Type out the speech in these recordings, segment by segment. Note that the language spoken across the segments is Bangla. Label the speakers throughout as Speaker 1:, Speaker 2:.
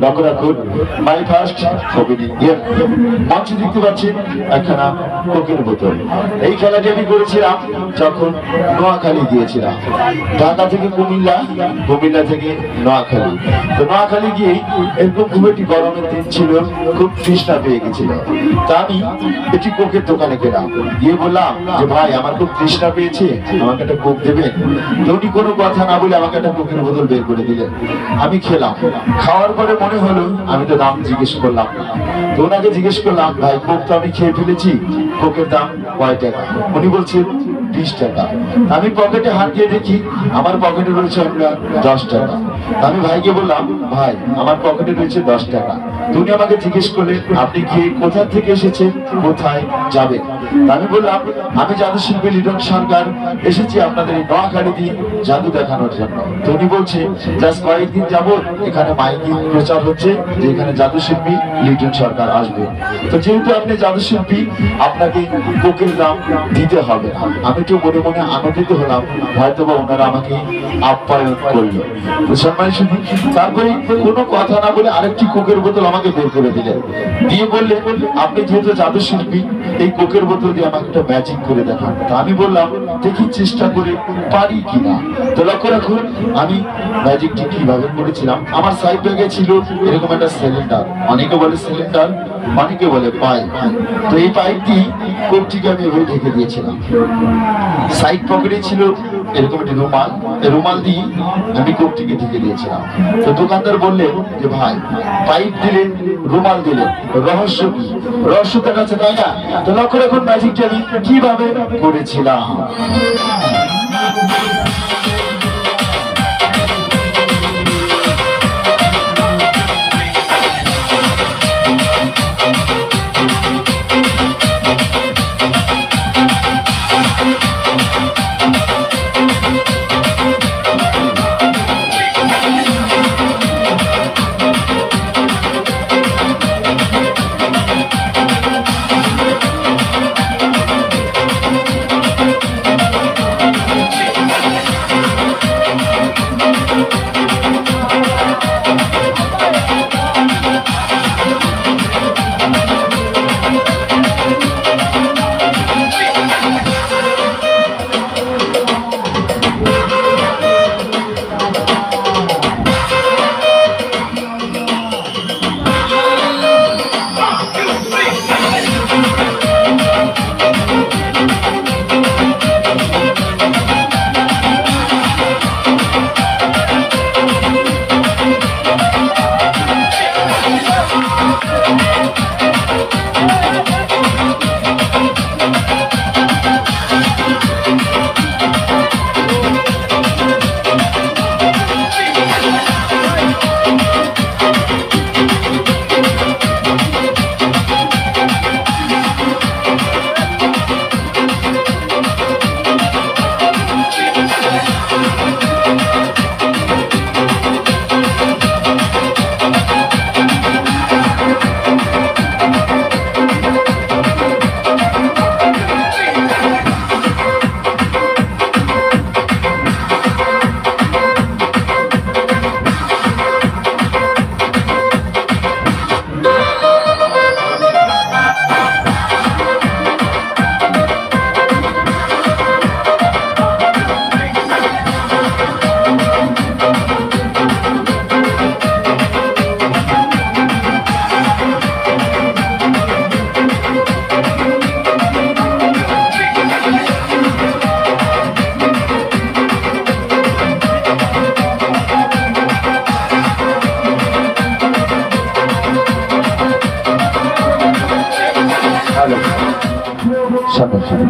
Speaker 1: লক্ষ্য রাখুন, মাই ফার্স্ট ওপেনিং গেম। মঞ্চে দেখতে পাচ্ছেন একখানা কোকের বোতল। এই খেলাটি আমি করেছিলাম যখন নোয়াখালী গিয়েছিলাম, ঢাকা থেকে কুমিল্লা, কুমিল্লা থেকে নোয়াখালী। তো নোয়াখালী গিয়ে এরকম খুব একটি গরমের দিন ছিল, খুব তৃষ্ণা পেয়ে গেছিল। তা আমি একটি কোকের দোকানে গেলাম, গিয়ে বললাম যে ভাই আমার খুব তৃষ্ণা পেয়েছে, আমাকে একটা কোক দেবেন? তো উনি কোনো কথা না বলে আমাকে একটা কোকের বোতল বের করে দিলেন। আমি খেলাম, খাওয়ার পরে মনে হলো আমি তো দাম জিজ্ঞেস করলাম না। তো ওনাকে জিজ্ঞেস করলাম, ভাই কোক তো আমি খেয়ে ফেলেছি, কোকের দাম কয় টাকা? উনি বলছেন 20 টাকা। আমি পকেটে হাত দিয়ে দেখি আমার পকেটে রয়েছে 10 টাকা। আমি ভাইকে বললাম, ভাই আমার পকেটে রয়েছে 10 টাকা। তুমি আমাকে জিজ্ঞেস করলেন আপনি কি কোথা থেকে এসেছেন, কোথায় যাবেন? আমি বললাম আমি জাদু শিল্পী লিটন সরকার, এসেছি আপনাদের এই নোয়াখালী দিয়ে জাদু দেখানোর জন্য। তো উনি বলছে জাস্ট কয়েকদিন যাবত এখানে মাইকিং প্রচার হচ্ছে যে এখানে জাদু শিল্পী লিটন সরকার আসবে। তো যেহেতু আপনি জাদু শিল্পী, আপনাকে কোকের দাম দিতে হবে। আমি তো মনে মনে আনন্দিত হলাম, হয়তো বা ওনারা আমাকে আপ্যায়ন করলো। তারপরে কোনো কথা না বলে আরেকটি কোকের বোতল আমাকে বের করে দিলেন, দিয়ে বললেন আপনি যেহেতু জাদু শিল্পী, এই কোকের বোতল দিয়ে আমাকে একটা ম্যাজিক করে দেখান। তা আমি বললাম দেখি চেষ্টা করে পারি কিনা। তো লক্ষ্য রাখুন আমি ম্যাজিকটি কিভাবে করেছিলাম। আমার সাইড ব্যাগে ছিল এরকম একটা সিলিন্ডার, অনেকে বলে সিলিন্ডার, অনেকে বলে পাইপ। তো এই পাইপটি কোকটিকে আমি এভাবে ঢেকে দিয়েছিলাম। সাইড পকেটে ছিল এরকম একটি রুমাল, এই রুমাল দিয়ে আমি কোকটিকে ঢেকে দিয়েছিলাম। তো দোকানদার বললেন যে ভাই পাইপ দিলেন, রুমাল দিলেন, রহস্য কি? রহস্য দেখাচ্ছে তাই না? তো লক্ষ্য রাখুন ম্যাজিকটি আমি কিভাবে করেছিলাম।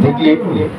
Speaker 1: দেখলে